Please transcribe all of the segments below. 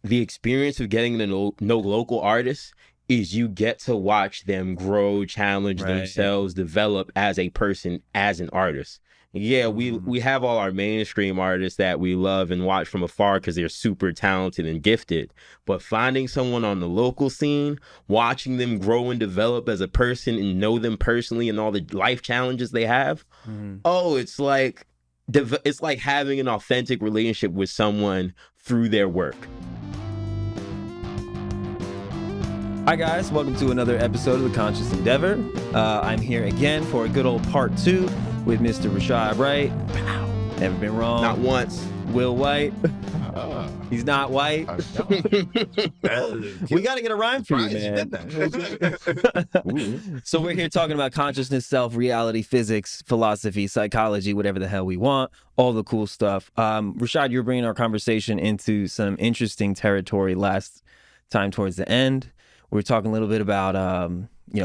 the experience of getting to know local artists is you get to watch them grow, challenge themselves, develop as a person, as an artist. Yeah, we have all our mainstream artists that we love and watch from afar because they're super talented and gifted. But finding someone on the local scene, watching them grow and develop as a person and know them personally and all the life challenges they have, it's like having an authentic relationship with someone through their work. Hi guys, welcome to another episode of The Conscious Endeavor. I'm here again for a good old part 2 with Mr. Rashad Wright. Never been wrong. Not once. Wyl White. He's not white. We got to get a rhyme for you, man. So we're here talking about consciousness, self, reality, physics, philosophy, psychology, whatever the hell we want, all the cool stuff. Rashad, you're bringing our conversation into some interesting territory last time towards the end. We were talking a little bit about,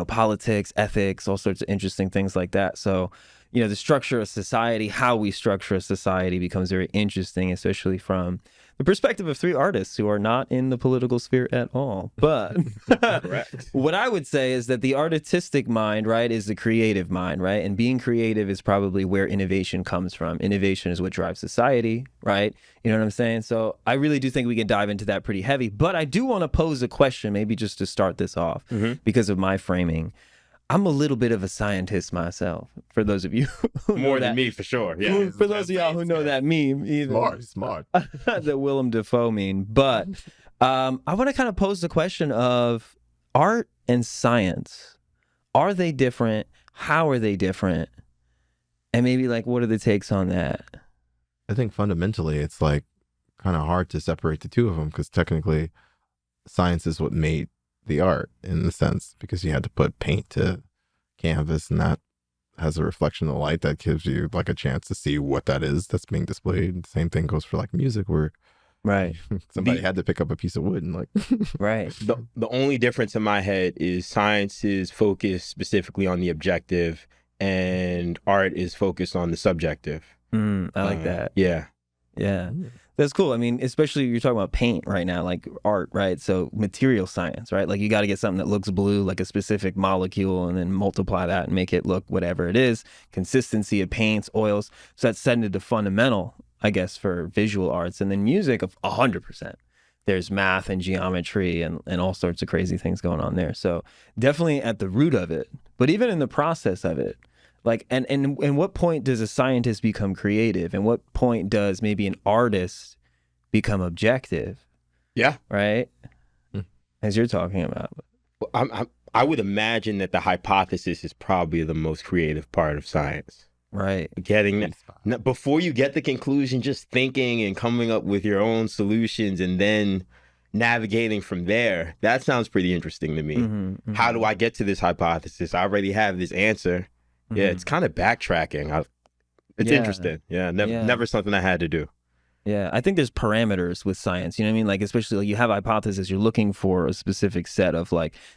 politics, ethics, all sorts of interesting things like that. So, the structure of society, how we structure a society becomes very interesting, especially from the perspective of 3 artists who are not in the political sphere at all. But what I would say is that the artistic mind, right, is the creative mind, right? And being creative is probably where innovation comes from. Innovation is what drives society, right? You know what I'm saying? So I really do think we can dive into that pretty heavy. But I do want to pose a question, maybe just to start this off, because of my framing. I'm a little bit of a scientist myself, for those of you who know More that. than me, for sure. Yeah. For those of y'all who know that meme. Even. Smart. The Willem Dafoe meme. But I want to kind of pose the question of art and science. Are they different? How are they different? And maybe what are the takes on that? I think fundamentally it's kind of hard to separate the two of them because technically science is what made the art in the sense because you had to put paint to canvas and that has a reflection of light that gives you a chance to see what that is that's being displayed. The same thing goes for music where somebody had to pick up a piece of wood and right. The only difference in my head is science is focused specifically on the objective and art is focused on the subjective. I like that. Yeah. That's cool. I mean, especially you're talking about paint right now, art, right? So material science, right? You got to get something that looks blue, like a specific molecule, and then multiply that and make it look whatever it is. Consistency of paints, oils. So that's setting it to fundamental, I guess, for visual arts. And then music of 100%. There's math and geometry and all sorts of crazy things going on there. So definitely at the root of it, but even in the process of it, and what point does a scientist become creative? And what point does maybe an artist become objective? Yeah. Right? As you're talking about. I would imagine that the hypothesis is probably the most creative part of science. Right. Getting that, before you get the conclusion, just thinking and coming up with your own solutions and then navigating from there. That sounds pretty interesting to me. How do I get to this hypothesis? I already have this answer. Yeah, it's kind of backtracking. It's interesting. Yeah, never something I had to do. Yeah, I think there's parameters with science. You know what I mean? Especially you have a hypothesis, you're looking for a specific set of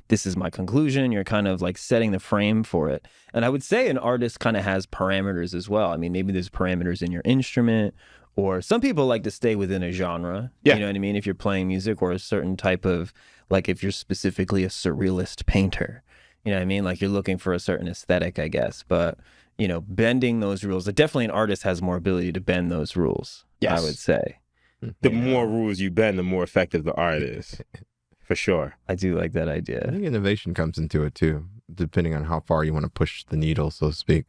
this is my conclusion. You're kind of setting the frame for it. And I would say an artist kind of has parameters as well. I mean, maybe there's parameters in your instrument, or some people like to stay within a genre. Yeah. You know what I mean? If you're playing music or a certain type of, if you're specifically a surrealist painter. You know what I mean? You're looking for a certain aesthetic, I guess. But, bending those rules, definitely an artist has more ability to bend those rules, yes. I would say. The more rules you bend, the more effective the art is. For sure. I do like that idea. I think innovation comes into it too, depending on how far you want to push the needle, so to speak.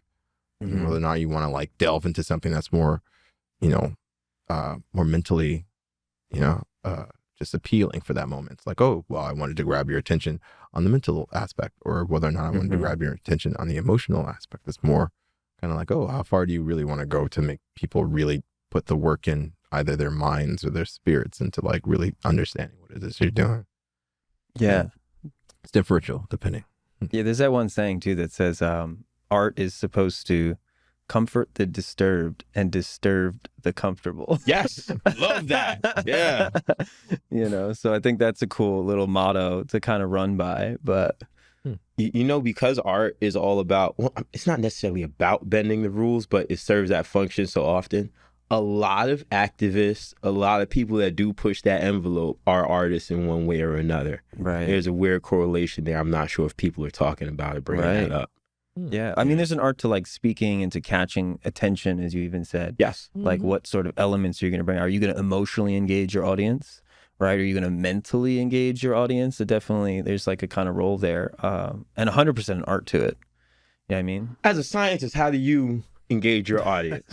Whether or not you want to delve into something that's more, more mentally, just appealing for that moment. It's I wanted to grab your attention on the mental aspect, or whether or not I wanted to grab your attention on the emotional aspect. It's more kind of how far do you really want to go to make people really put the work in either their minds or their spirits into really understanding what it is you're doing. Yeah. It's differential depending. Yeah, there's that one saying too that says art is supposed to comfort the disturbed and disturb the comfortable. Yes, love that. Yeah. So I think that's a cool little motto to kind of run by. But because art is all about, it's not necessarily about bending the rules, but it serves that function so often. a lot of activists, a lot of people that do push that envelope are artists in one way or another. Right. There's a weird correlation there. I'm not sure if people are talking about it, bringing that up. Yeah. I mean, there's an art to like speaking and to catching attention, as you even said. Yes. Like what sort of elements are you going to bring? Are you going to emotionally engage your audience? Right? Are you going to mentally engage your audience? So definitely there's like a kind of role there, and 100% an art to it. You know what I mean? As a scientist, how do you engage your audience?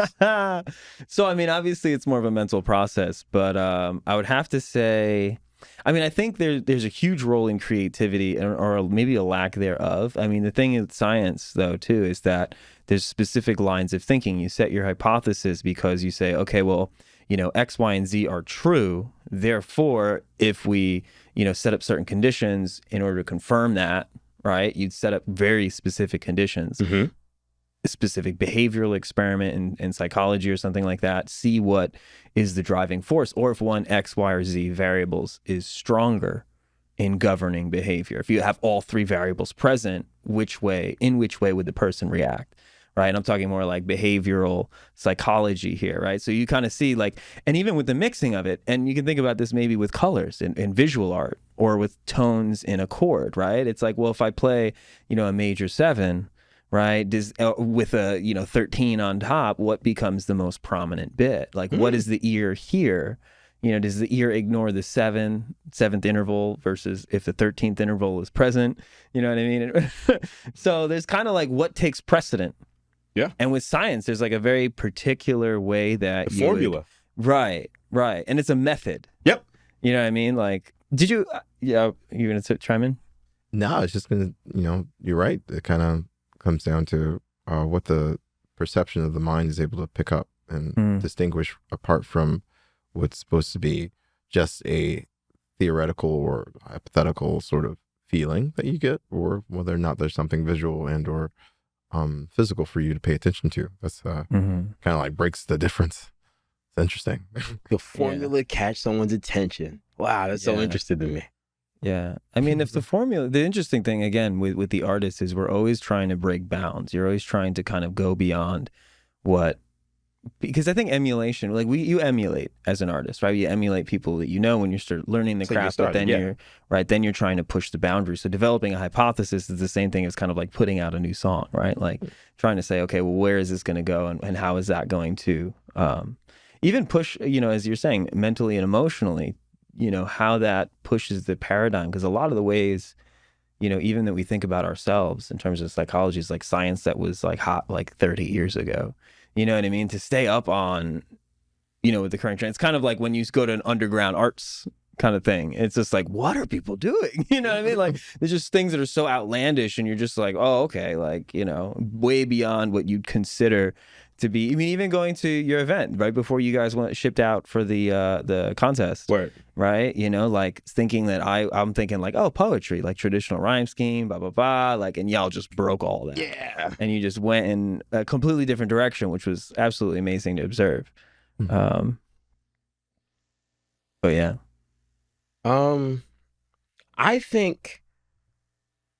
So, I mean, obviously it's more of a mental process, but I would have to say, I mean, I think there's a huge role in creativity or maybe a lack thereof. I mean, the thing with science, though, too, is that there's specific lines of thinking. You set your hypothesis because you say, okay, well, you know, X, Y, and Z are true. Therefore, if we, you know, set up certain conditions in order to confirm that, right, you'd set up very specific conditions. A specific behavioral experiment in psychology or something like that, see what is the driving force, or if one X, Y, or Z variables is stronger in governing behavior. If you have all three variables present, in which way would the person react? Right. And I'm talking more like behavioral psychology here. Right. So you kind of see like, and even with the mixing of it, and you can think about this maybe with colors in visual art or with tones in a chord. Right. It's like, well, if I play, you know, a major 7, right, with a, you know, 13 on top, what becomes the most prominent bit? Like, what does the ear hear? You know, does the ear ignore the seventh interval versus if the 13th interval is present? You know what I mean? So there's kind of like what takes precedent. Yeah. And with science, there's like a very particular way that the formula. Right. And it's a method. Yep. You know what I mean? like, did you, you going to chime in? No, it's just going to, you know, you're right. It kind of comes down to what the perception of the mind is able to pick up and distinguish apart from what's supposed to be just a theoretical or hypothetical sort of feeling that you get, or whether or not there's something visual and or physical for you to pay attention to. That's kind of like breaks the difference. It's interesting. The formula catch someone's attention. Wow, that's so interesting to me. Yeah. I mean, if the formula, the interesting thing again with the artists is we're always trying to break bounds. You're always trying to kind of go beyond what, because I think emulation, like you emulate as an artist, right? You emulate people that you know when you start learning the craft, but then you're trying to push the boundaries. So developing a hypothesis is the same thing as kind of like putting out a new song, right? Like trying to say, okay, well, where is this going to go and how is that going to even push, you know, as you're saying, mentally and emotionally, you know, how that pushes the paradigm. Because a lot of the ways, you know, even that we think about ourselves in terms of psychology is like science that was like hot like 30 years ago. You know what I mean? To stay up on, you know, with the current trend. It's kind of like when you go to an underground arts kind of thing. It's just like, what are people doing? You know what I mean? Like, there's just things that are so outlandish and you're just like, oh, okay. Like, you know, way beyond what you'd consider to be. I mean, even going to your event right before you guys shipped out for the contest. Word. Right? You know, like thinking that I'm thinking like, oh, poetry, like traditional rhyme scheme, blah, blah, blah. Like, and y'all just broke all that. Yeah. And you just went in a completely different direction, which was absolutely amazing to observe. But yeah. I think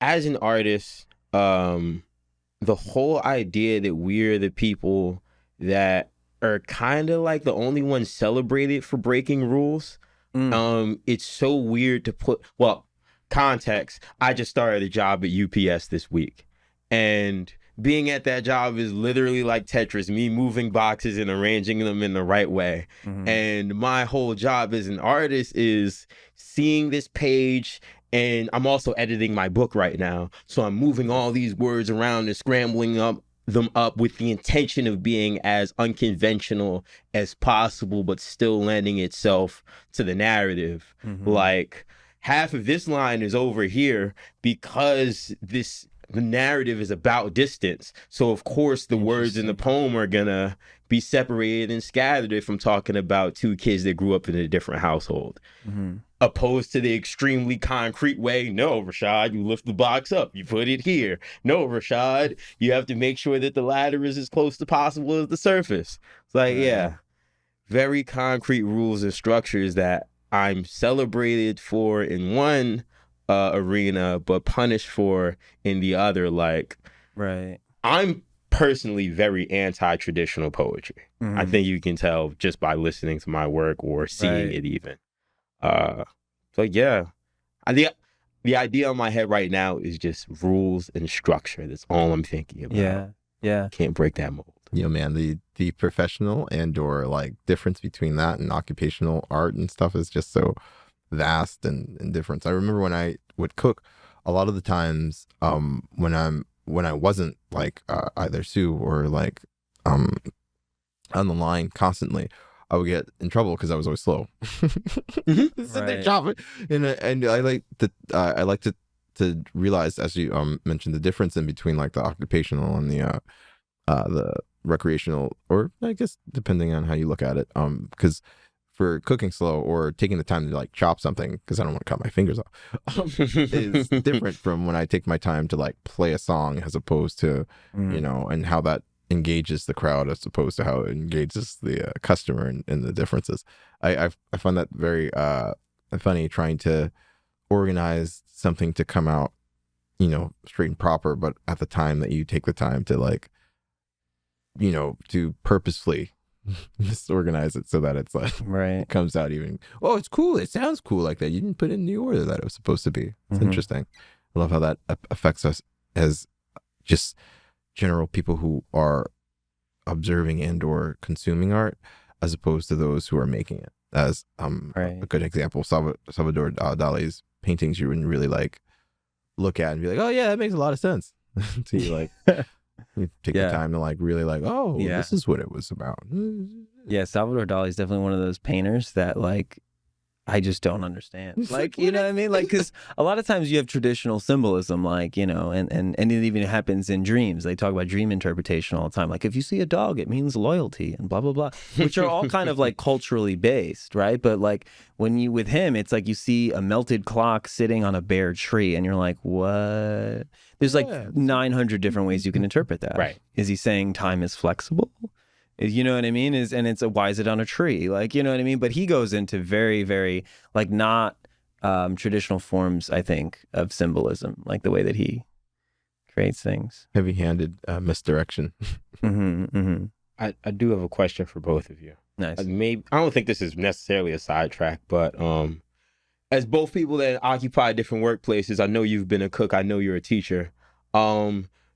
as an artist, the whole idea that we're the people that are kind of like the only ones celebrated for breaking rules. It's so weird to put, well, context. I just started a job at UPS this week, and being at that job is literally like Tetris, me moving boxes and arranging them in the right way. And my whole job as an artist is seeing this page, and I'm also editing my book right now. So I'm moving all these words around and scrambling them up with the intention of being as unconventional as possible, but still lending itself to the narrative. Like half of this line is over here because the narrative is about distance. So of course the words in the poem are gonna be separated and scattered if I'm talking about two kids that grew up in a different household. Opposed to the extremely concrete way, no, Rashad, you lift the box up, you put it here. No, Rashad, you have to make sure that the ladder is as close to possible as the surface. It's like, yeah, very concrete rules and structures that I'm celebrated for in one arena, but punished for in the other. Like, right. I'm personally very anti-traditional poetry. I think you can tell just by listening to my work or seeing it even. So yeah, the idea in my head right now is just rules and structure. That's all I'm thinking about. Yeah. Can't break that mold. Yeah, man, the professional and or like difference between that and occupational art and stuff is just so vast and different. I remember when I would cook, a lot of the times when I wasn't like either Sue or like on the line constantly, I would get in trouble because I was always slow. Sit there chopping, and I like to realize, as you mentioned, the difference in between like the occupational and the recreational, or I guess depending on how you look at it, because for cooking slow or taking the time to like chop something, because I don't want to cut my fingers off, is different from when I take my time to like play a song, as opposed to and how that engages the crowd as opposed to how it engages the customer, and the differences. I find that very funny, trying to organize something to come out straight and proper, but at the time that you take the time to like to purposefully disorganize it so that it's like it comes out even, oh, it's cool, it sounds cool like that, you didn't put it in the order that it was supposed to be. It's interesting. I love how that affects us as just general people who are observing and or consuming art, as opposed to those who are making it. As a good example, Salvador Dali's paintings, you wouldn't really like look at and be like, oh yeah, that makes a lot of sense. Until you like you take the time to like really like, oh, this is what it was about. Yeah, Salvador Dali is definitely one of those painters that like I just don't understand. Like, you know what I mean? Like, because a lot of times you have traditional symbolism, like, and it even happens in dreams. They talk about dream interpretation all the time. Like, if you see a dog, it means loyalty and blah, blah, blah, which are all kind of like culturally based, right? But like with him, it's like you see a melted clock sitting on a bare tree and you're like, what? There's like 900 different ways you can interpret that. Right. Is he saying time is flexible? You know what I mean? Why is it on a tree? Like, you know what I mean? But he goes into very, very like not traditional forms, I think, of symbolism, like the way that he creates things. Heavy-handed misdirection. I do have a question for both of you. Nice. Maybe I don't think this is necessarily a sidetrack, but as both people that occupy different workplaces, I know you've been a cook, I know you're a teacher.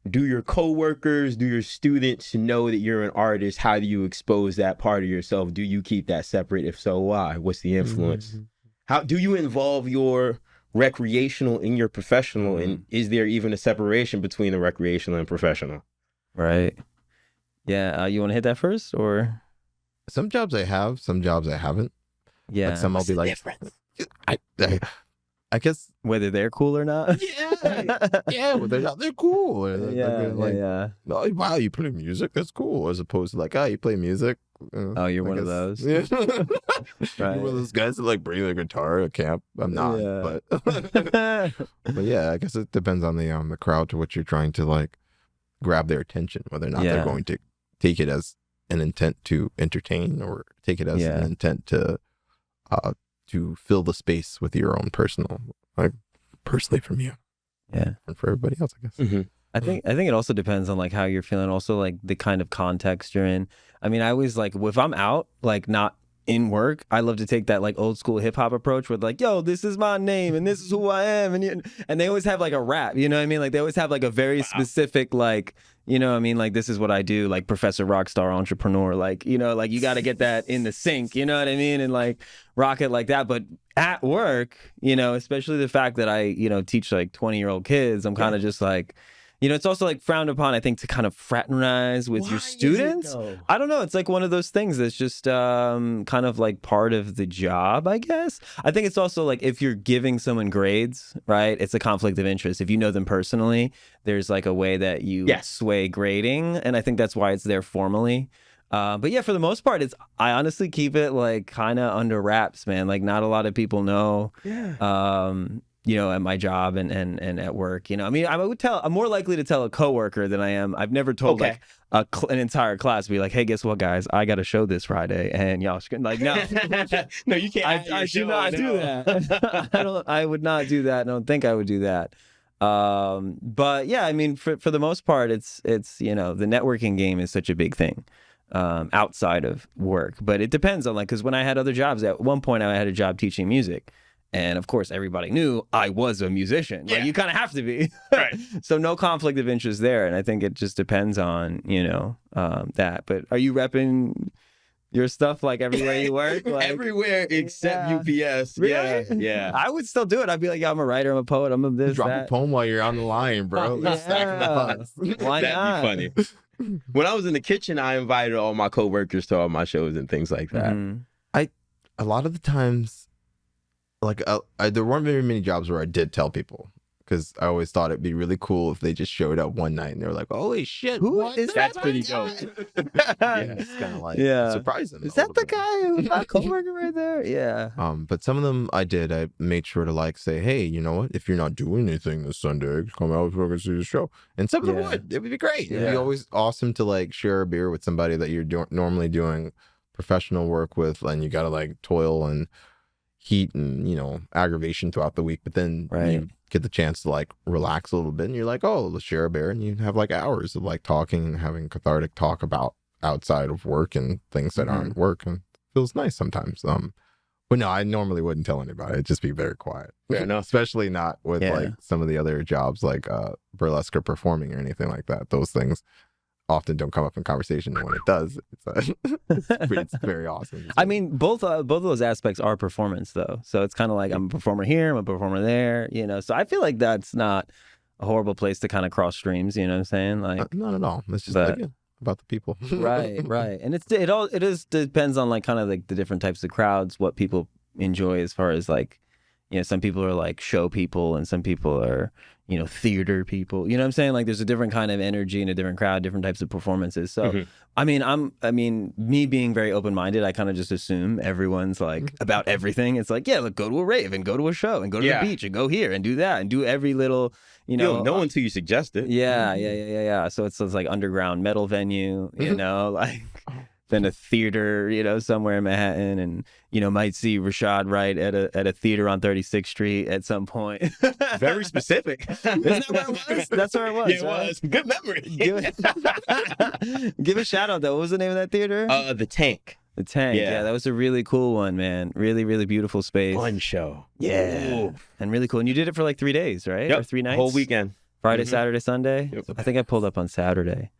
Do your coworkers, do your students know that you're an artist? How do you expose that part of yourself? Do you keep that separate? If so, why? What's the influence? How do you involve your recreational in your professional? And is there even a separation between the recreational and professional? Right. Yeah. You want to hit that first, or? Some jobs I have, some jobs I haven't. Yeah. Like some I'll be like, I guess whether they're cool or not. Yeah, well, they're cool. Yeah. Oh, wow, you play music? That's cool. As opposed to like, oh, you play music? Oh, you're one of those. Yeah. Right. You're one of those guys that like bring their guitar at camp. I'm not, but yeah, I guess it depends on the crowd to which you're trying to like grab their attention, whether or not they're going to take it as an intent to entertain or take it as an intent to fill the space with your own personal, like personally from you, and for everybody else, I guess. I think it also depends on like how you're feeling, also like the kind of context you're in. I mean, I always like, if I'm out, like not in work, I love to take that like old school hip hop approach with like, yo, this is my name and this is who I am, and they always have like a rap, you know what I mean? Like they always have like a very specific like, you know what I mean? Like this is what I do, like Professor Rockstar Entrepreneur, like, you know, like you got to get that in the sync, you know what I mean? And like rock it like that. But at work, you know, especially the fact that I, you know, teach like 20-year-old kids, I'm kind of just like, you know, it's also like frowned upon, I think, to kind of fraternize with your students. I don't know. It's like one of those things that's just kind of like part of the job, I guess. I think it's also like if you're giving someone grades, right? It's a conflict of interest. If you know them personally, there's like a way that you sway grading. And I think that's why it's there formally. But yeah, for the most part, I honestly keep it like kind of under wraps, man. Like not a lot of people know. You know, at my job and at work, you know, I mean, I'm more likely to tell a coworker than I am. I've never told like an entire class, be like, hey, guess what, guys? I got a show this Friday, and y'all should like, no, you can't. I do not do that. I would not do that. I don't think I would do that. But yeah, I mean, for the most part, it's you know, the networking game is such a big thing outside of work. But it depends on, like, because when I had other jobs, at one point I had a job teaching music. And of course, everybody knew I was a musician. Like, you kind of have to be. Right. So no conflict of interest there. And I think it just depends on, you know, that. But are you repping your stuff like everywhere you work? Like, everywhere except UPS. Really? Yeah. I would still do it. I'd be like, yeah, I'm a writer, I'm a poet, I'm a this, Drop that. a poem while you're on the line, bro. Yeah. Stacking the pots. Why not? That'd be funny. When I was in the kitchen, I invited all my coworkers to all my shows and things like that. A lot of the times, like, there weren't very many jobs where I did tell people, because I always thought it'd be really cool if they just showed up one night and they were like, holy shit, Who what? is That's that pretty guy? dope. Yeah, it's kind of like surprising. Is that the guy who's my coworker right there? Yeah. But some of them I made sure to, like, say, hey, you know what? If you're not doing anything this Sunday, come out and fucking see the show. And some of them would. It would be great. It'd be always awesome to, like, share a beer with somebody that you're normally doing professional work with, and you got to, like, toil and heat and, you know, aggravation throughout the week. But then you get the chance to, like, relax a little bit, and you're like, oh, let's share a beer. And you have, like, hours of, like, talking and having cathartic talk about outside of work and things that aren't work, and it feels nice sometimes. But no, I normally wouldn't tell anybody. It'd just be very quiet. Fair enough. Especially not with like some of the other jobs, like burlesque or performing or anything like that. Those things often don't come up in conversation, and when it does, it's very awesome. I mean, both of those aspects are performance, though. So it's kind of like, I'm a performer here, I'm a performer there, you know. So I feel like that's not a horrible place to kind of cross streams. You know what I'm saying? Like, not at all. It's just again, about the people. right. And it depends on, like, kind of like the different types of crowds, what people enjoy, as far as, like, you know, some people are like show people and some people are, you know, theater people. You know what I'm saying? Like, there's a different kind of energy in a different crowd, different types of performances. So, I mean, me being very open-minded, I kind of just assume everyone's like about everything. It's like, yeah, look, go to a rave and go to a show and go to the beach and go here and do that and do every little, you know. You'll know until you suggest it. Yeah. So it's like underground metal venue, you know, like. Then a theater, you know, somewhere in Manhattan, and, you know, might see Rashad Wright at a theater on 36th Street at some point. Very specific. Isn't that where it was? That's where it was. Yeah, it was. Good memory. Give a shout out, though. What was the name of that theater? The Tank. The Tank. Yeah, that was a really cool one, man. Really, really beautiful space. Fun show. Yeah. Ooh. And really cool. And you did it for like 3 days, right? Yep. Or 3 nights? Whole weekend. Friday, Saturday, Sunday? Yep. I think I pulled up on Saturday.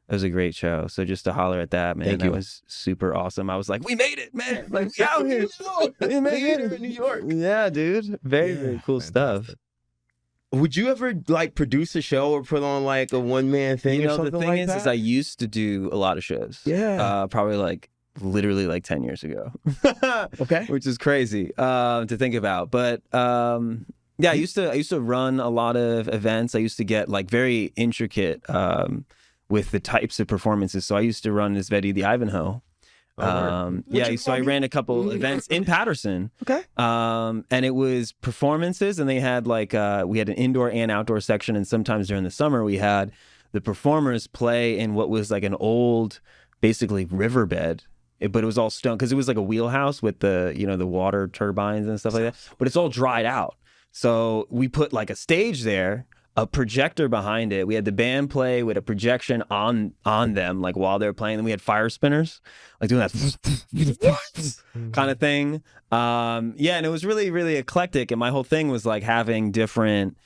It was a great show. So just to holler at that, man, that was super awesome. I was like, we made it, man. Like, we out here. We made it in New York. Yeah, dude. Very cool stuff. Would you ever, like, produce a show or put on, like, a one-man thing? You know, or something the thing like is I used to do a lot of shows. Yeah. Probably like literally like 10 years ago. Okay. Which is crazy to think about. But yeah, I used to run a lot of events. I used to get like very intricate with the types of performances. So I used to run this Sveti the Ivanhoe. So I ran a couple events in Patterson. Okay. And it was performances, and they had like we had an indoor and outdoor section, and sometimes during the summer we had the performers play in what was like an old, basically riverbed, but it was all stone because it was like a wheelhouse with the, you know, the water turbines and stuff like that. But it's all dried out. So we put like a stage there, a projector behind it. We had the band play with a projection on them, like while they were playing. And we had fire spinners, like doing that kind of thing. And it was really, really eclectic. And my whole thing was like having different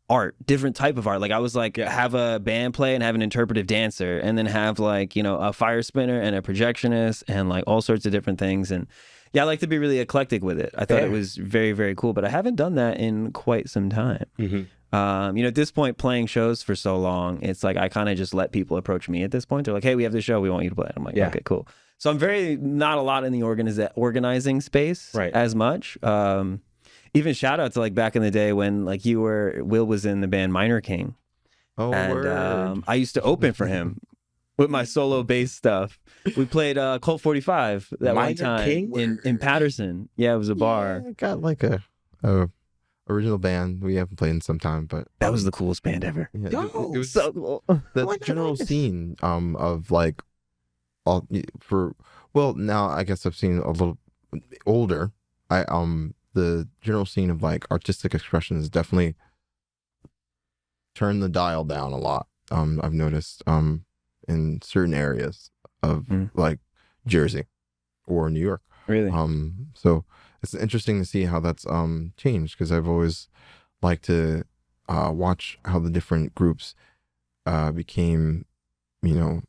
art, different type of art. Like I was like, have a band play and have an interpretive dancer, and then have like, you know, a fire spinner and a projectionist and like all sorts of different things. And yeah, I like to be really eclectic with it. I thought it was very, very cool, but I haven't done that in quite some time. You know, at this point, playing shows for so long, it's like I kind of just let people approach me at this point. They're like, hey, we have this show, we want you to play it. I'm like, okay, cool. So I'm not a lot in the organizing space as much. Even shout out to like back in the day when like Wyl was in the band Minor King. Oh, and I used to open for him with my solo bass stuff. We played Colt 45 that one time in Patterson. Yeah, it was a bar. I got like a original band we haven't played in some time, but that was the coolest band ever. Yeah, it was so cool. The general scene of like all now I guess I've seen a little older. The general scene of like artistic expression is definitely turn the dial down a lot. I've noticed in certain areas of like Jersey or New York. Really? So it's interesting to see how that's changed, because I've always liked to watch how the different groups became, you know,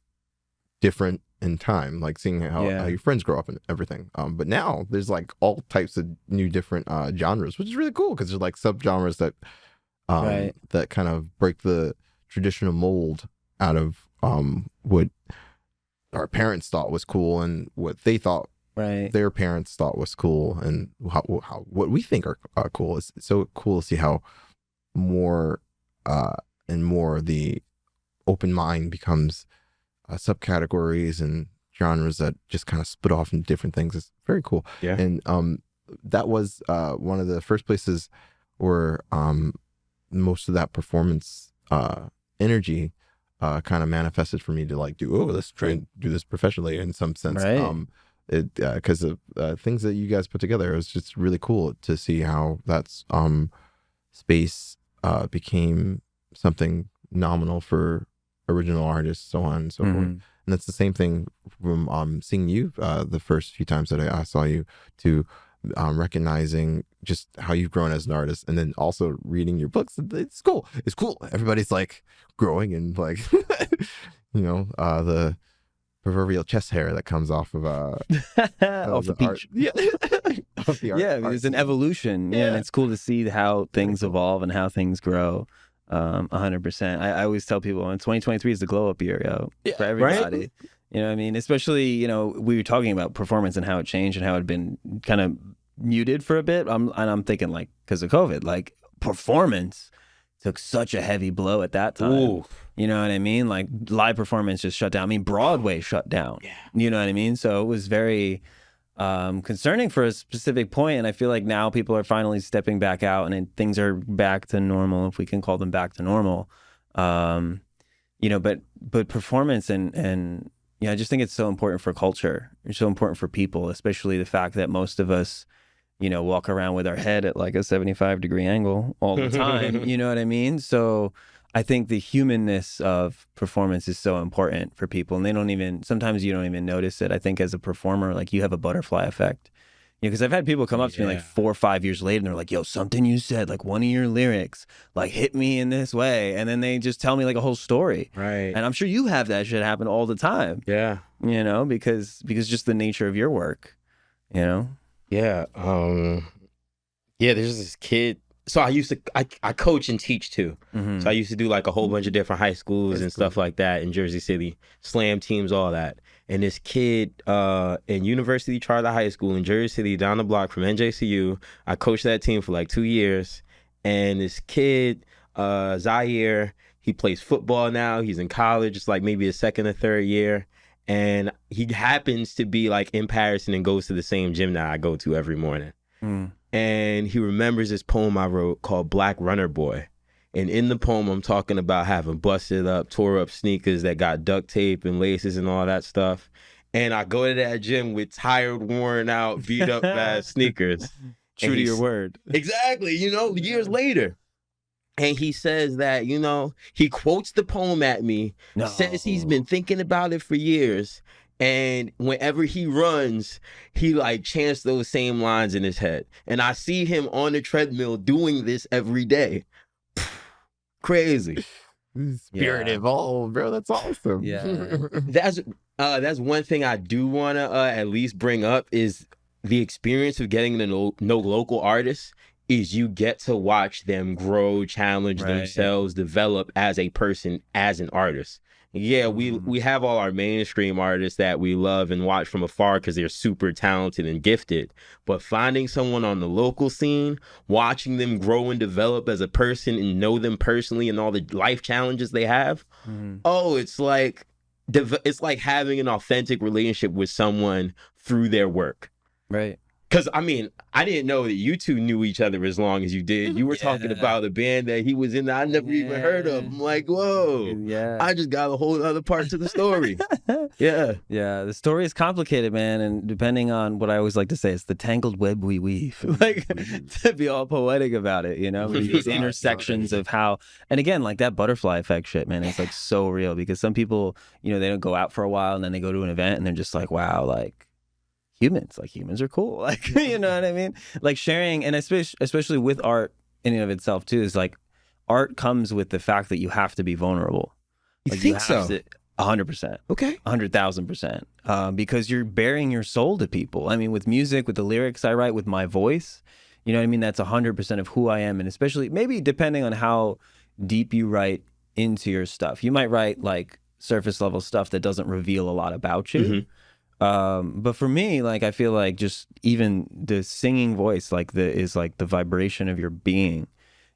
different in time, like seeing how your friends grow up and everything. But now there's like all types of new different genres, which is really cool, because there's like subgenres that that kind of break the traditional mold out of what our parents thought was cool and what they thought their parents thought was cool, and how what we think are cool. It's so cool to see how more and more the open mind becomes subcategories and genres that just kind of split off into different things. It's very cool. Yeah. And that was one of the first places where most of that performance energy kind of manifested for me to like let's try and do this professionally in some sense. Because of things that you guys put together, it was just really cool to see how that's space became something nominal for original artists, so on and so forth. And that's the same thing from seeing you the first few times that I saw you, to recognizing just how you've grown as an artist, and then also reading your books. It's cool. Everybody's like growing, and like the proverbial chest hair that comes off of off the peach. Off the art. There's an evolution. And it's cool to see how things evolve and how things grow. 100%. I always tell people, 2023 is the glow up year, for everybody. Right? You know what I mean? Especially, we were talking about performance and how it changed and how it had been kind of muted for a bit. I'm thinking, like, because of COVID, like, performance took such a heavy blow at that time. Ooh. You know what I mean? Like, live performance just shut down. I mean, Broadway shut down. Yeah. You know what I mean? So it was very concerning for a specific point, and I feel like now people are finally stepping back out, and things are back to normal, if we can call them back to normal. But performance and I just think it's so important for culture. It's so important for people, especially the fact that most of us, walk around with our head at like a 75-degree angle all the time. You know what I mean? So I think the humanness of performance is so important for people, and sometimes you don't even notice it. I think as a performer, like, you have a butterfly effect. Because I've had people come up to me like 4 or 5 years later, and they're like, yo, something you said, like one of your lyrics, like hit me in this way. And then they just tell me like a whole story. Right. And I'm sure you have that shit happen all the time. Yeah. Because just the nature of your work, Yeah. There's this kid. So I coach and teach too. So I used to do like a whole bunch of different high schools and stuff like that in Jersey City, slam teams, all that. And this kid in University Charter High School in Jersey City, down the block from NJCU, I coached that team for like 2 years. And this kid, Zaire, he plays football now. He's in college. It's like maybe his second or third year. And he happens to be like in Patterson and goes to the same gym that I go to every morning. And he remembers this poem I wrote called Black Runner Boy. And in the poem, I'm talking about having busted up, tore up sneakers that got duct tape and laces and all that stuff. And I go to that gym with tired, worn out, beat up bad sneakers. True to your word. Exactly, years later. And he says that, he quotes the poem at me, says he's been thinking about it for years. And whenever he runs, he like chants those same lines in his head. And I see him on the treadmill doing this every day. Crazy. Spirited. Oh, bro, that's awesome. Yeah. That's one thing I do want to at least bring up is the experience of getting to know local artists is you get to watch them grow, challenge themselves, develop as a person, as an artist. Yeah, we have all our mainstream artists that we love and watch from afar because they're super talented and gifted. But finding someone on the local scene, watching them grow and develop as a person and know them personally and all the life challenges they have, it's like having an authentic relationship with someone through their work. Right. Because, I mean, I didn't know that you two knew each other as long as you did. You were talking about a band that he was in that I never even heard of. I'm like, whoa. Yeah. I just got a whole other part to the story. Yeah. Yeah, the story is complicated, man, and depending on what I always like to say, it's the tangled web we weave. Like, to be all poetic about it, you know, these intersections of how, and again, like that butterfly effect shit, man, it's like so real because some people, you know, they don't go out for a while and then they go to an event and they're just like, wow, like humans are cool. Like, you know what I mean? Like sharing, and especially with art in and of itself too, is like art comes with the fact that you have to be vulnerable. You think so? 100%. Okay. 100,000%. Because you're bearing your soul to people. I mean, with music, with the lyrics I write, with my voice, you know what I mean? That's 100% of who I am. And especially maybe depending on how deep you write into your stuff. You might write like surface level stuff that doesn't reveal a lot about you. But for me, like, I feel like just even the singing voice, like is like the vibration of your being,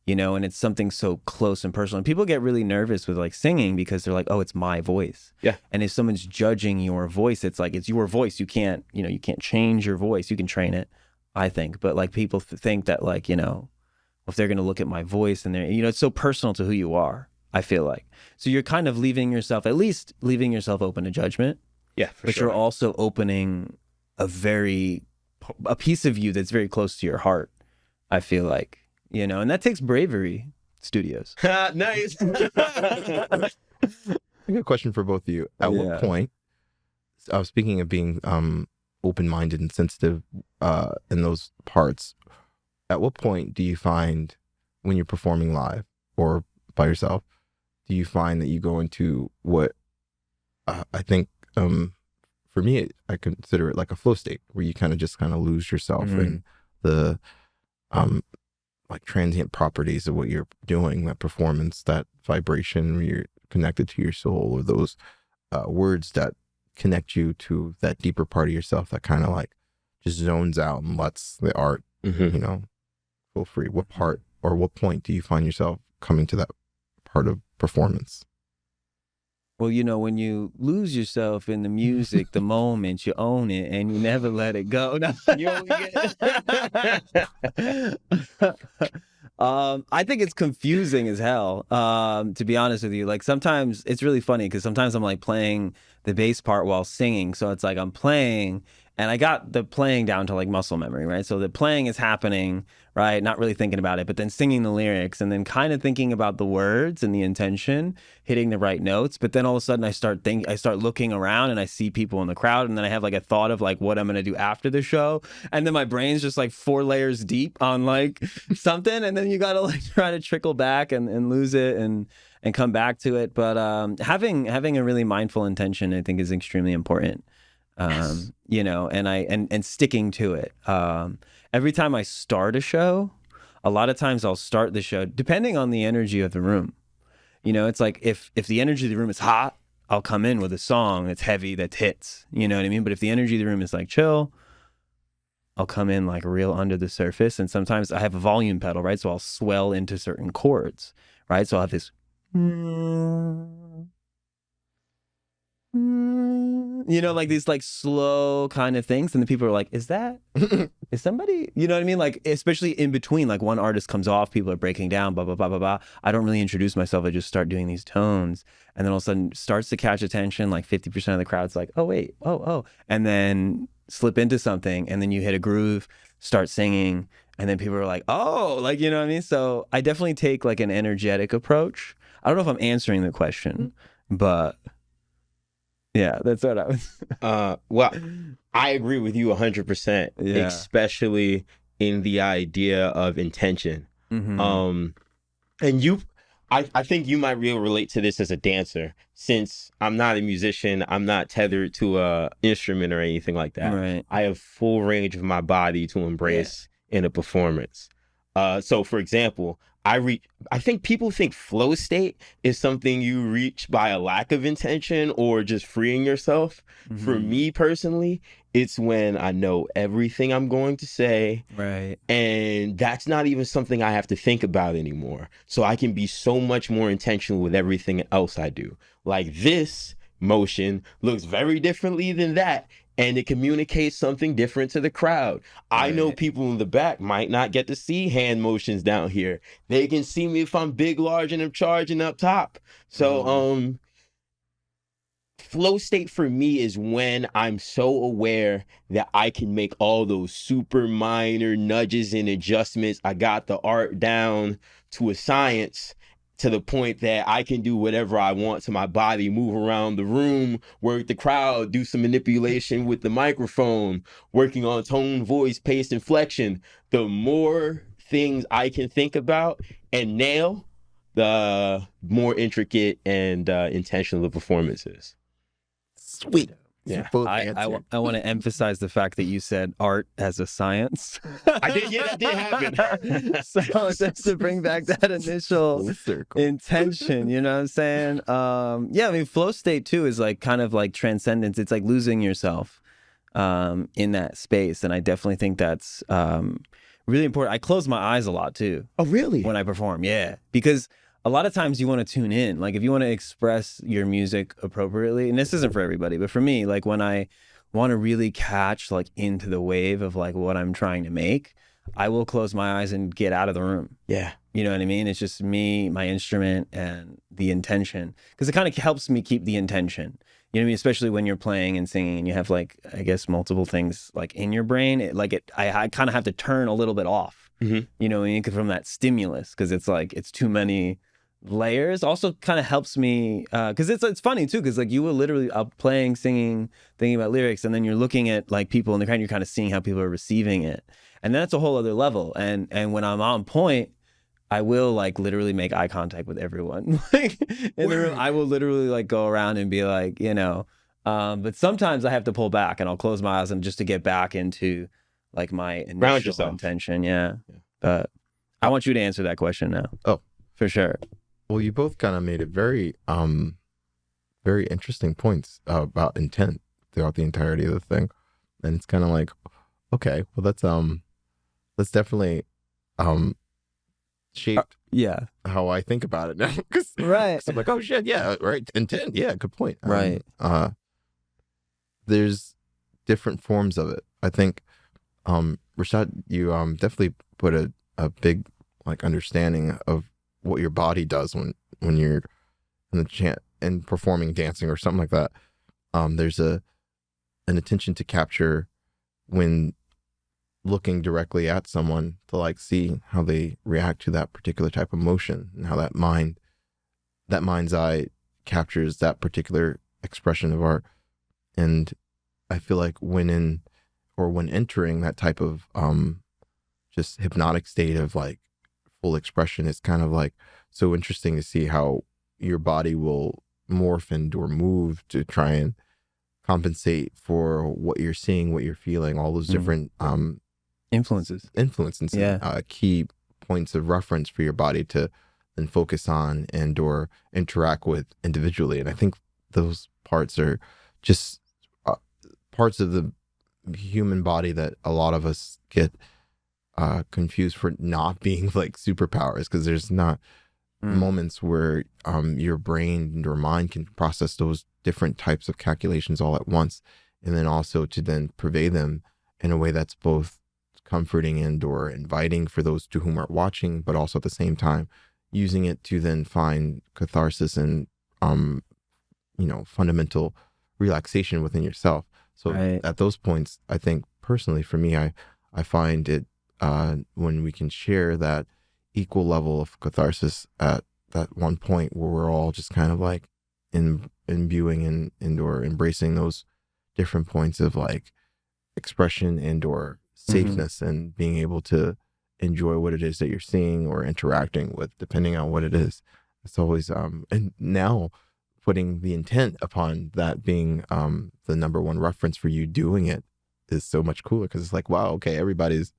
you know, and it's something so close and personal. And people get really nervous with like singing because they're like, oh, it's my voice. Yeah. And if someone's judging your voice, it's like, it's your voice. You can't change your voice. You can train it, I think. But like people think that like, you know, if they're going to look at my voice and they're, you know, it's so personal to who you are, I feel like. So you're kind of leaving yourself open to judgment. Yeah, but sure. You're also opening a piece of you that's very close to your heart, I feel like, you know, and that takes bravery, studios. Nice. I got a question for both of you. At what point, speaking of being open-minded and sensitive in those parts, at what point do you find when you're performing live or by yourself, do you find that you go into what I think for me, I consider it like a flow state where you kind of lose yourself in the like transient properties of what you're doing, that performance, that vibration where you're connected to your soul, or those words that connect you to that deeper part of yourself that kind of like just zones out and lets the art, you know, feel free. What part or what point do you find yourself coming to that part of performance? Well, you know, when you lose yourself in the music, the moment, you own it and you never let it go. No, you only get... I think it's confusing as hell, to be honest with you. Like sometimes it's really funny because sometimes I'm like playing the bass part while singing. So it's like I'm playing and I got the playing down to like muscle memory, right? So the playing is happening, right? Not really thinking about it, but then singing the lyrics and then kind of thinking about the words and the intention, hitting the right notes. But then all of a sudden I start looking around and I see people in the crowd, and then I have like a thought of like what I'm going to do after the show. And then my brain's just like 4 layers deep on like something. And then you got to like try to trickle back and lose it and come back to it. But having a really mindful intention, I think, is extremely important. Yes. You know, and sticking to it. Every time I start a show, a lot of times I'll start the show depending on the energy of the room. You know, it's like if the energy of the room is hot, I'll come in with a song that's heavy, that hits. You know what I mean? But if the energy of the room is like chill, I'll come in like real under the surface. And sometimes I have a volume pedal, right? So I'll swell into certain chords, right? So I'll have this, you know, like these like slow kind of things. And the people are like, is somebody, you know what I mean? Like, especially in between, like one artist comes off, people are breaking down, blah, blah, blah, blah, blah. I don't really introduce myself. I just start doing these tones. And then all of a sudden starts to catch attention. Like 50% of the crowd's like, oh, wait, oh. And then slip into something. And then you hit a groove, start singing. And then people are like, oh, like, you know what I mean? So I definitely take like an energetic approach. I don't know if I'm answering the question, but... yeah, that's what I was. Well, I agree with you 100%, especially in the idea of intention. And I think you might really relate to this as a dancer, since I'm not a musician, I'm not tethered to a instrument or anything like that. Right. I have full range of my body to embrace in a performance. So, for example, I think people think flow state is something you reach by a lack of intention or just freeing yourself. For me personally, it's when I know everything I'm going to say. Right. And that's not even something I have to think about anymore. So I can be so much more intentional with everything else I do. Like this motion looks very differently than that. and it communicates something different to the crowd. I know people in the back might not get to see hand motions down here. They can see me if I'm big, large, and I'm charging up top. So, flow state for me is when I'm so aware that I can make all those super minor nudges and adjustments. I got the art down to a science, to the point that I can do whatever I want to my body, move around the room, work the crowd, do some manipulation with the microphone, working on tone, voice, pace, inflection. The more things I can think about and nail, the more intricate and intentional the performance is. Sweet. Yeah, I want to emphasize the fact that you said art as a science. I did, yeah, that did happen. So just to bring back that initial intention, you know what I'm saying? Yeah, I mean, flow state too is like kind of like transcendence. It's like losing yourself in that space, and I definitely think that's really important. I close my eyes a lot too. Oh, really? When I perform, yeah, because a lot of times you want to tune in. Like if you want to express your music appropriately, and this isn't for everybody, but for me, like when I want to really catch like into the wave of like what I'm trying to make, I will close my eyes and get out of the room. Yeah. You know what I mean? It's just me, my instrument, and the intention. Because it kind of helps me keep the intention. You know what I mean? Especially when you're playing and singing and you have like, I guess, multiple things like in your brain. I kind of have to turn a little bit off, you know what I mean? From that stimulus, because it's like, it's too many layers. Also kind of helps me because it's funny too, because like you will literally up playing, singing, thinking about lyrics, and then you're looking at like people in the crowd, you're kind of seeing how people are receiving it, and that's a whole other level. And when I'm on point, I will like literally make eye contact with everyone. Like in the room, I will literally like go around and be like, you know, but sometimes I have to pull back and I'll close my eyes and just to get back into like my initial intention. Yeah. But I want you to answer that question now. Oh, for sure. Well, you both kind of made it very, very interesting points about intent throughout the entirety of the thing, and it's kind of like, okay, well, that's definitely shaped how I think about it now. Cause I'm like, oh shit, yeah, right, intent, yeah, good point. Right. There's different forms of it. I think, Rashad, you definitely put a big like understanding of what your body does when you're in the chant and performing, dancing or something like that. There's an attention to capture when looking directly at someone to like see how they react to that particular type of motion, and how that mind's eye captures that particular expression of art. And I feel like when entering that type of just hypnotic state of like full expression, it's kind of like so interesting to see how your body will morph and or move to try and compensate for what you're seeing, what you're feeling, all those different influences, key points of reference for your body to then focus on and or interact with individually. And I think those parts are just parts of the human body that a lot of us get confused for not being like superpowers, because there's not moments where your brain or mind can process those different types of calculations all at once, and then also to then purvey them in a way that's both comforting and or inviting for those to whom are watching, but also at the same time using it to then find catharsis and fundamental relaxation within yourself. So at those points, I think personally for me, I find it when we can share that equal level of catharsis at that one point where we're all just kind of like imbuing and or embracing those different points of like expression and or safeness, and being able to enjoy what it is that you're seeing or interacting with, depending on what it is. It's always and now putting the intent upon that being the number one reference for you doing it is so much cooler, because it's like, wow, okay, everybody's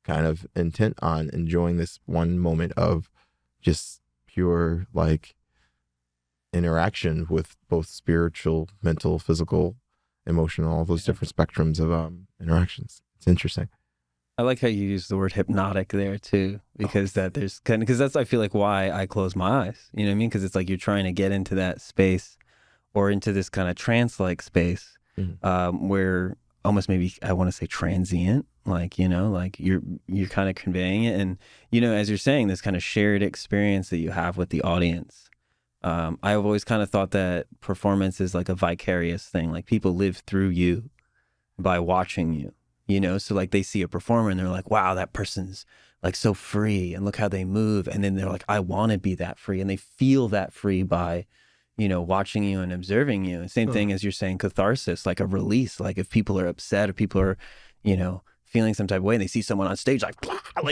kind of intent on enjoying this one moment of just pure like interaction with both spiritual, mental, physical, emotional, all those different spectrums of interactions. It's interesting. I like how you use the word hypnotic there too, because because that's, I feel like, why I close my eyes, you know what I mean? Because it's like you're trying to get into that space or into this kind of trance-like space where almost maybe I want to say transient, like, you know, like you're kind of conveying it. And, you know, as you're saying, this kind of shared experience that you have with the audience. I've always kind of thought that performance is like a vicarious thing. Like people live through you by watching you, you know? So like they see a performer and they're like, wow, that person's like so free and look how they move. And then they're like, I want to be that free. And they feel that free by, you know, watching you and observing you. Same thing as you're saying, catharsis, like a release. Like if people are upset or people are, you know, feeling some type of way and they see someone on stage like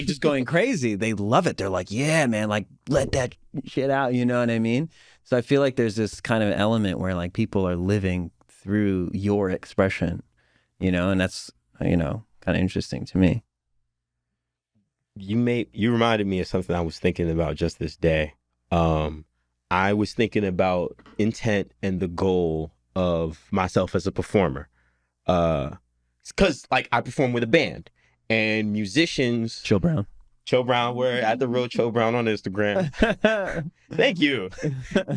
just going crazy, they love it. They're like, yeah, man, like let that shit out. You know what I mean? So I feel like there's this kind of element where like people are living through your expression, you know, and that's, you know, kind of interesting to me. You reminded me of something I was thinking about just this day. I was thinking about intent and the goal of myself as a performer. Because like I perform with a band and musicians. Chill Brown. We're at the real Chill Brown on Instagram. Thank you.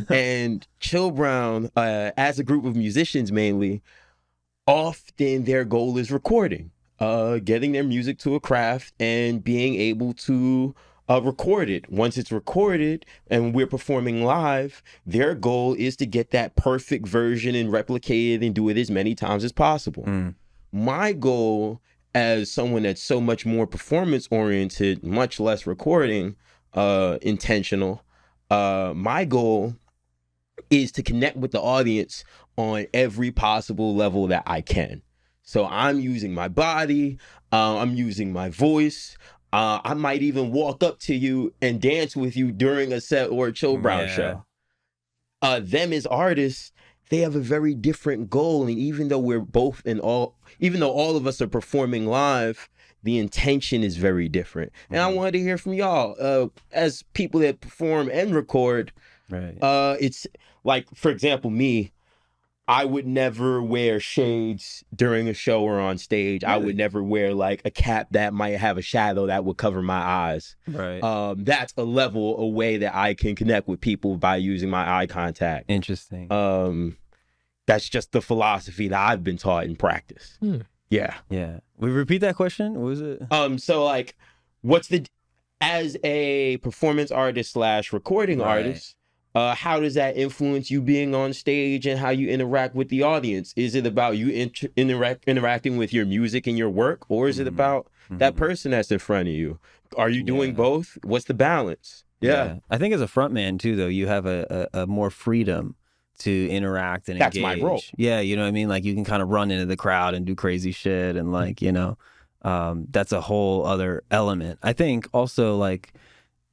And Chill Brown, as a group of musicians mainly, often their goal is recording, getting their music to a craft and being able to record it. Once it's recorded and we're performing live, their goal is to get that perfect version and replicate it and do it as many times as possible. My goal as someone that's so much more performance oriented, much less recording intentional, my goal is to connect with the audience on every possible level that I can. So I'm using my body, I'm using my voice. I might even walk up to you and dance with you during a set or a Chill Brown show. Them as artists, they have a very different goal. And even though even though all of us are performing live, the intention is very different. And I wanted to hear from y'all, as people that perform and record. Right. It's like, for example, me, I would never wear shades during a show or on stage. Really? I would never wear like a cap that might have a shadow that would cover my eyes. Right. That's a level, a way that I can connect with people by using my eye contact. Interesting. That's just the philosophy that I've been taught in practice. Yeah. Yeah. We repeat that question? What was it? So like, as a performance artist / recording artist, how does that influence you being on stage and how you interact with the audience? Is it about you interacting with your music and your work, or is it about that person that's in front of you? Are you doing both? What's the balance? Yeah. I think as a frontman too, though, you have a more freedom to interact and that's engage. My role. Yeah, you know what I mean? Like you can kind of run into the crowd and do crazy shit and like, you know, that's a whole other element. I think also like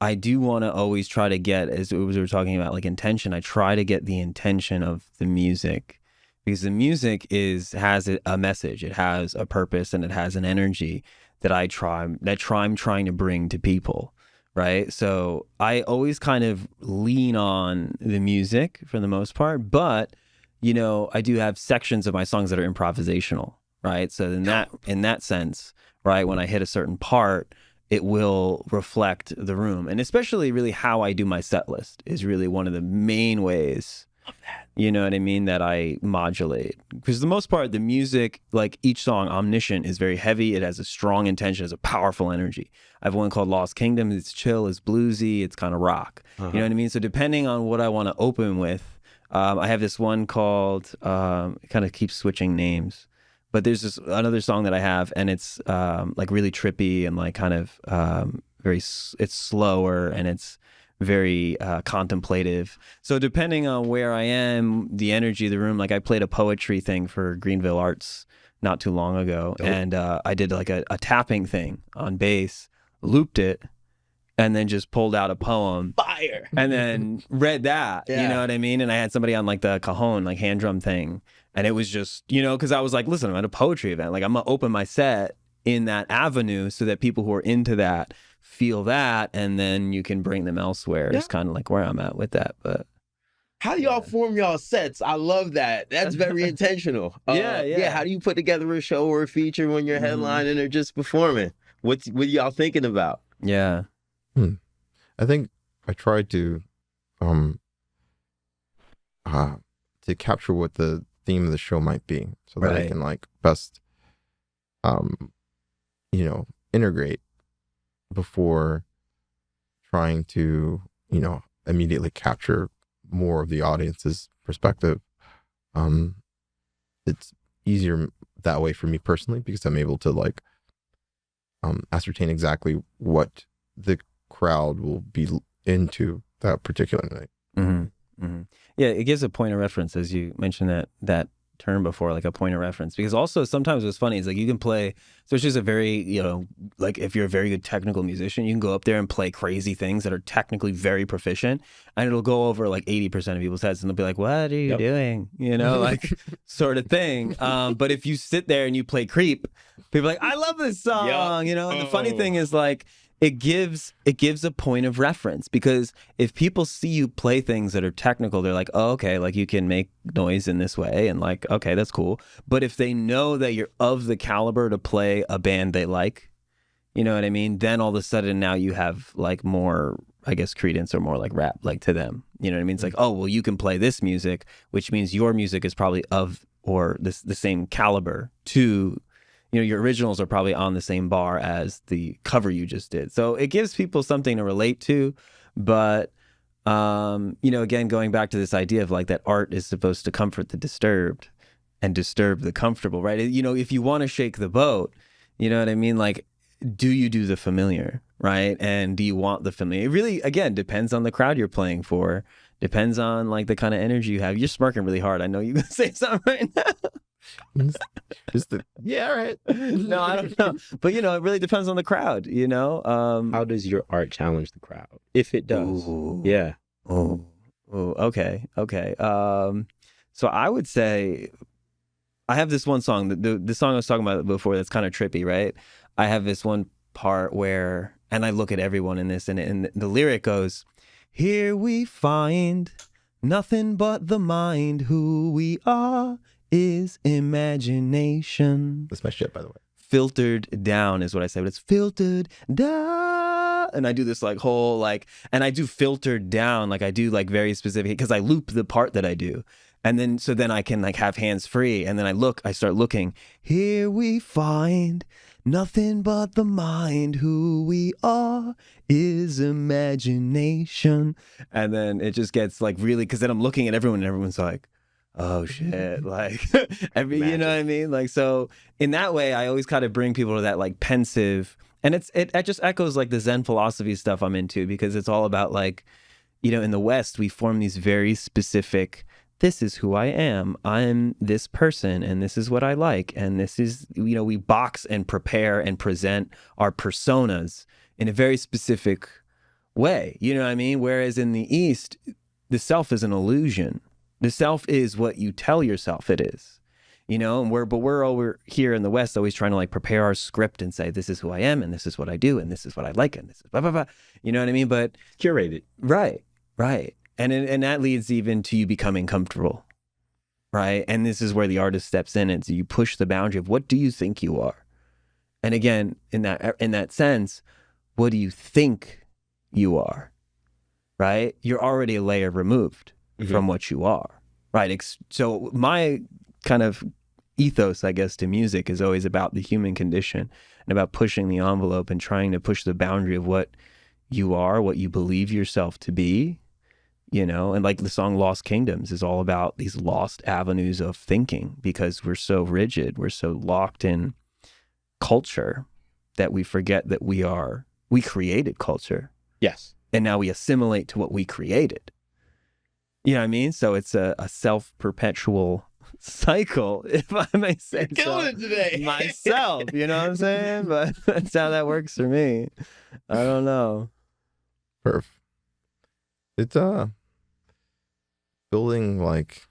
I do want to always try to get, as we were talking about, like intention. I try to get the intention of the music because the music has a message, it has a purpose, and it has an energy that I'm trying to bring to people, right? So I always kind of lean on the music for the most part, but you know, I do have sections of my songs that are improvisational, right? So in that sense, right, when I hit a certain part, it will reflect the room. And especially really how I do my set list is really one of the main ways, love that, you know what I mean, that I modulate. Because for the most part, the music, like each song, Omniscient, is very heavy. It has a strong intention, it has a powerful energy. I have one called Lost Kingdom. It's chill, it's bluesy, it's kind of rock. You know what I mean? So depending on what I want to open with, I have this one called, it kind of keeps switching names. But there's this another song that I have, and it's like really trippy and like kind of it's slower and it's very contemplative. So depending on where I am, the energy of the room, like I played a poetry thing for Greenville Arts not too long ago. Dope. And I did like a tapping thing on bass, looped it, and then just pulled out a poem. Fire! And then read that, you know what I mean? And I had somebody on like the cajon, like hand drum thing. And it was just, you know, because I was like, listen, I'm at a poetry event. Like, I'm going to open my set in that avenue so that people who are into that feel that, and then you can bring them elsewhere. It's kind of like where I'm at with that. But how do y'all form y'all sets? I love that. That's very intentional. Yeah. How do you put together a show or a feature when you're headlining or just performing? What y'all thinking about? Yeah. I think I tried to capture what the theme of the show might be so that I can like best you know, integrate before trying to, you know, immediately capture more of the audience's perspective. It's easier that way for me personally because I'm able to like ascertain exactly what the crowd will be into that particular night. Mm-hmm. Mm-hmm. Yeah, it gives a point of reference, as you mentioned that term before, like a point of reference. Because also sometimes what's funny is like you can play, so it's just a very, you know, like if you're a very good technical musician, you can go up there and play crazy things that are technically very proficient, and it'll go over like 80% of people's heads, and they'll be like, "What are you doing?" You know, like sort of thing. But if you sit there and you play Creep, people are like, "I love this song," you know. And the funny thing is like, it gives a point of reference, because if people see you play things that are technical, they're like, oh, okay, like you can make noise in this way, and like, okay, that's cool. But if they know that you're of the caliber to play a band they like, you know what I mean? Then all of a sudden now you have like more, I guess, credence or more like rap, like to them. You know what I mean? It's like, oh, well, you can play this music, which means your music is probably of or the same caliber to, you know, your originals are probably on the same bar as the cover you just did. So it gives people something to relate to. But, you know, again, going back to this idea of like that art is supposed to comfort the disturbed and disturb the comfortable, right? You know, if you want to shake the boat, you know what I mean? Like, do you do the familiar, right? And do you want the familiar? It really, again, depends on the crowd you're playing for. Depends on like the kind of energy you have. You're smirking really hard. I know you're going to say something right now. Yeah, all right. No, I don't know, but you know, it really depends on the crowd, you know. How does your art challenge the crowd, if it does? Yeah. Okay. So I would say I have this one song, the song I was talking about before, that's kind of trippy, right? I have this one part where, and I look at everyone in this, and the lyric goes, "Here we find nothing but the mind, who we are is imagination." That's my shit, by the way. Filtered down is what I say, but it's filtered down. And I do this like whole like, and I do filtered down, like I do like very specific, because I loop the part that I do. And then, so then I can like have hands free. And then I start looking, here we find nothing but the mind, who we are is imagination. And then it just gets like really, because then I'm looking at everyone and everyone's like, oh shit, like you know what I mean? Like, so in that way, I always kind of bring people to that like pensive, and it just echoes like the Zen philosophy stuff I'm into, because it's all about like, you know, in the West, we form these very specific, this is who I am. I'm this person, and this is what I like. And this is, you know, we box and prepare and present our personas in a very specific way. You know what I mean? Whereas in the East, the self is an illusion. The self is what you tell yourself it is, you know, and we're over here in the West always trying to like prepare our script and say, this is who I am, and this is what I do, and this is what I like, and this is blah, blah, blah. You know what I mean? But Curated. Right. And that leads even to you becoming comfortable, right? And this is where the artist steps in, and so you push the boundary of what do you think you are? And again, in that sense, what do you think you are, right? You're already a layer removed from what you are, right? So my kind of ethos, I guess, to music is always about the human condition and about pushing the envelope and trying to push the boundary of what you are, what you believe yourself to be, you know. And like the song Lost Kingdoms is all about these lost avenues of thinking, because we're so rigid, we're so locked in culture that we forget that we created culture. Yes. And now we assimilate to what we created. You know what I mean? So it's a self-perpetual cycle, if I may say so. Killing it today. Myself, you know what I'm saying? But that's how that works for me. I don't know. Perf. It's building like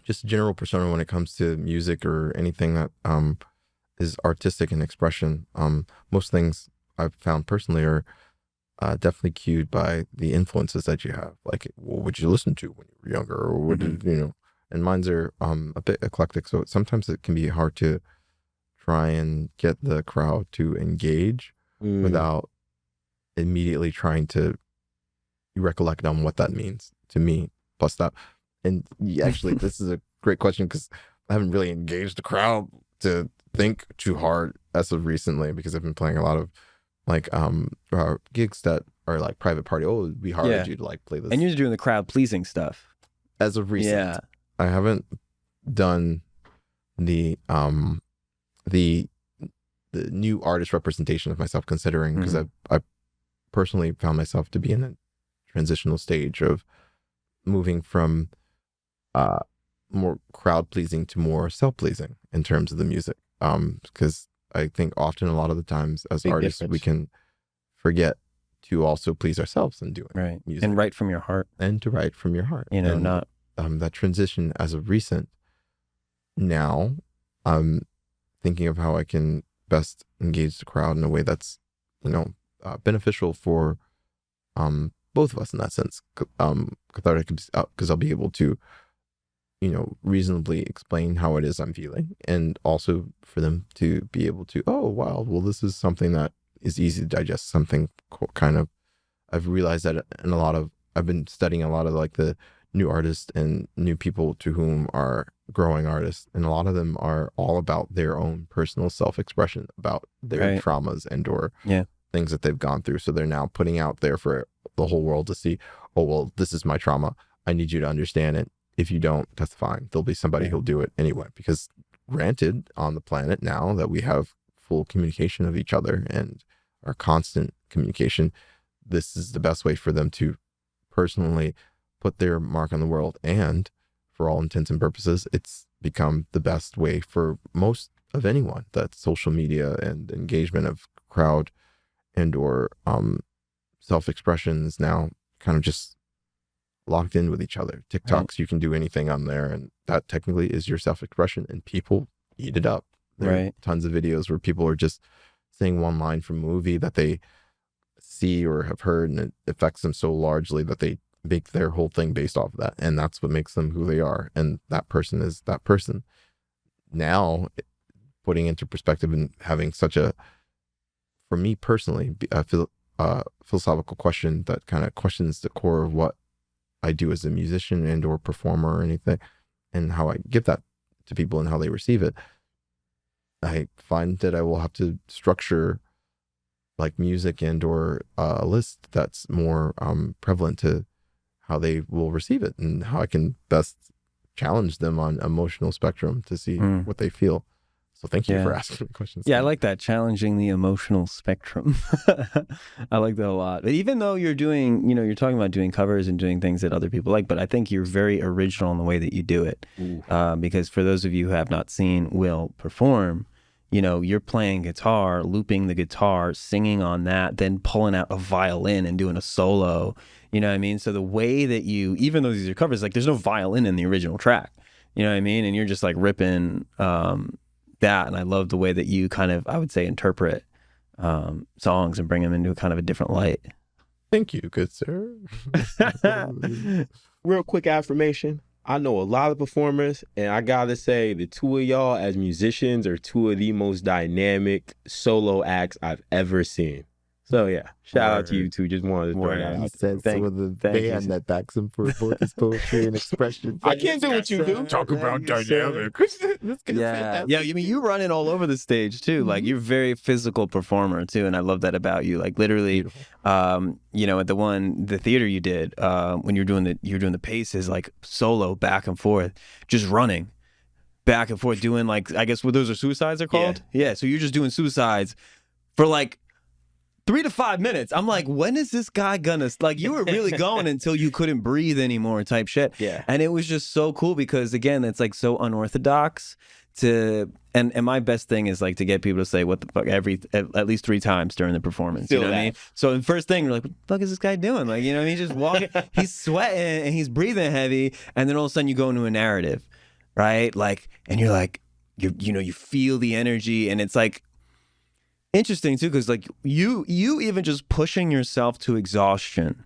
just a general persona when it comes to music or anything that is artistic in expression. Most things I've found personally are definitely cued by the influences that you have. Like, what would you listen to when you were younger, or what did you know? And mine's are a bit eclectic, so sometimes it can be hard to try and get the crowd to engage without immediately trying to recollect on what that means to me. Plus that, and actually, this is a great question because I haven't really engaged the crowd to think too hard as of recently, because I've been playing a lot of like gigs that are like private party. Oh, we hired you to like play this. And you're doing the crowd pleasing stuff. As of recent, I haven't done the new artist representation of myself, considering, because I personally found myself to be in a transitional stage of moving from more crowd pleasing to more self pleasing in terms of the music. Because I think often, a lot of the times as artists, we can forget to also please ourselves in doing music. And write from your heart. And to write from your heart. You know, and, not... that transition as of recent, now I'm thinking of how I can best engage the crowd in a way that's, you know, beneficial for both of us in that sense. Cathartic, because I'll be able to, you know, reasonably explain how it is I'm feeling, and also for them to be able to, oh, wow, well, this is something that is easy to digest, something kind of, I've realized that in I've been studying a lot of like the new artists and new people to whom are growing artists, and a lot of them are all about their own personal self-expression, about their traumas and or things that they've gone through. So they're now putting out there for the whole world to see, oh, well, this is my trauma, I need you to understand it. If you don't, that's fine. There'll be somebody who'll do it anyway. Because granted, on the planet now that we have full communication of each other and our constant communication, this is the best way for them to personally put their mark on the world. And for all intents and purposes, it's become the best way for most of anyone, that social media and engagement of crowd and or self-expression is now kind of just locked in with each other. TikToks, you can do anything on there, and that technically is your self-expression, and people eat it up. There are tons of videos where people are just saying one line from a movie that they see or have heard, and it affects them so largely that they make their whole thing based off of that, and that's what makes them who they are, and that person is that person. Now, putting into perspective and having such a, for me personally, a philosophical question that kind of questions the core of what I do as a musician and or performer or anything, and how I give that to people and how they receive it. I find that I will have to structure like music and or a list that's more prevalent to how they will receive it, and how I can best challenge them on emotional spectrum to see what they feel. So thank you for asking the questions. Yeah, I like that, challenging the emotional spectrum. I like that a lot. But even though you're doing, you know, you're talking about doing covers and doing things that other people like, but I think you're very original in the way that you do it. Because for those of you who have not seen Wyl perform, you know, you're playing guitar, looping the guitar, singing on that, then pulling out a violin and doing a solo. You know what I mean? So the way that you, even though these are covers, like there's no violin in the original track. You know what I mean? And you're just like ripping that. And I love the way that you kind of, I would say, interpret songs and bring them into a kind of a different light. Thank you, good sir. Real quick affirmation. I know a lot of performers, and I gotta say, the two of y'all as musicians are two of the most dynamic solo acts I've ever seen. So yeah, shout out to you two. Just wanted to throw that out. He said some of the band that backs him for both his poetry and expression. I can't do what you do. Talk about dynamic. Yeah. I mean, you run it all over the stage too. Like you're a very physical performer too, and I love that about you. Like literally, you know, at the theater you did, when you're doing the paces, like solo back and forth, just running back and forth, doing like, I guess what those are suicides are called. Yeah. So you're just doing suicides for like 3 to 5 minutes. I'm like, when is this guy gonna, like, you were really going until you couldn't breathe anymore type shit. Yeah. And it was just so cool because again, it's like so unorthodox to, and my best thing is like to get people to say what the fuck at least 3 times during the performance. You know what I mean? So the first thing, you're like, what the fuck is this guy doing? Like, you know, he's just walking, he's sweating and he's breathing heavy. And then all of a sudden you go into a narrative, right? Like, and you're like, you know, you feel the energy, and it's like, interesting too, because like you even just pushing yourself to exhaustion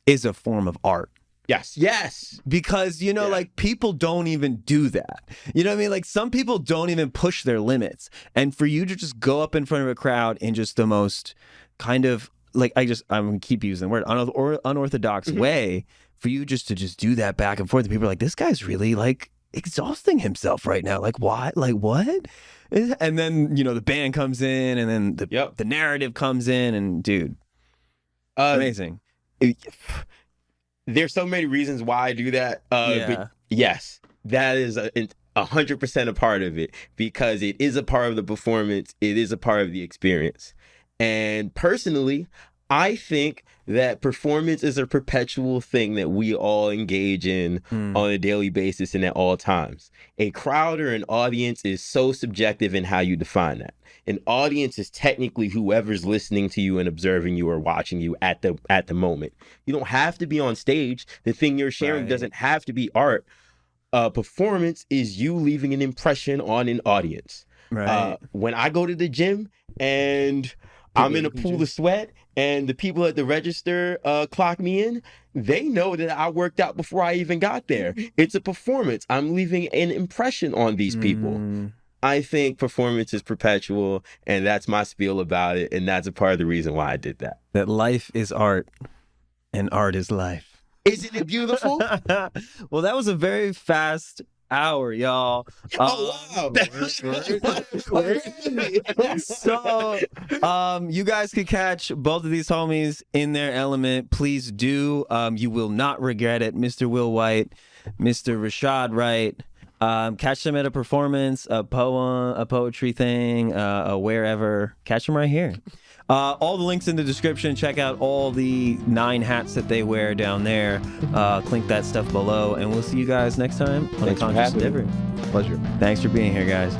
is a form of art. Yes. Because, you know, like people don't even do that. You know what I mean? Like some people don't even push their limits. And for you to just go up in front of a crowd in just the most kind of like, I'm going to keep using the word unorthodox way, for you just to do that back and forth. And people are like, this guy's really like exhausting himself right now. Like, why? Like, what? And then, you know, the band comes in, and then the narrative comes in, and dude, amazing. There's so many reasons why I do that. But yes, that is 100% a part of it, because it is a part of the performance. It is a part of the experience. And personally, I think that performance is a perpetual thing that we all engage in on a daily basis and at all times. A crowd or an audience is so subjective in how you define that. An audience is technically whoever's listening to you and observing you or watching you at the moment. You don't have to be on stage. The thing you're sharing doesn't have to be art. Performance is you leaving an impression on an audience. Right. When I go to the gym and I'm in a pool of sweat and the people at the register clock me in, they know that I worked out before I even got there. It's a performance. I'm leaving an impression on these people. I think performance is perpetual, and that's my spiel about it, and that's a part of the reason why I did that. That life is art, and art is life. Isn't it beautiful? Well, that was a very fast hour, y'all. Oh, wow. So, you guys could catch both of these homies in their element. Please do. You will not regret it. Mr. Wyl White, Mr. Rashad Wright. Catch them at a performance, a poem, a poetry thing, wherever. Catch them right here. All the links in the description. Check out all the 9 hats that they wear down there. Link that stuff below, and we'll see you guys next time on A Conscious Endeavor. Pleasure. Thanks for being here, guys.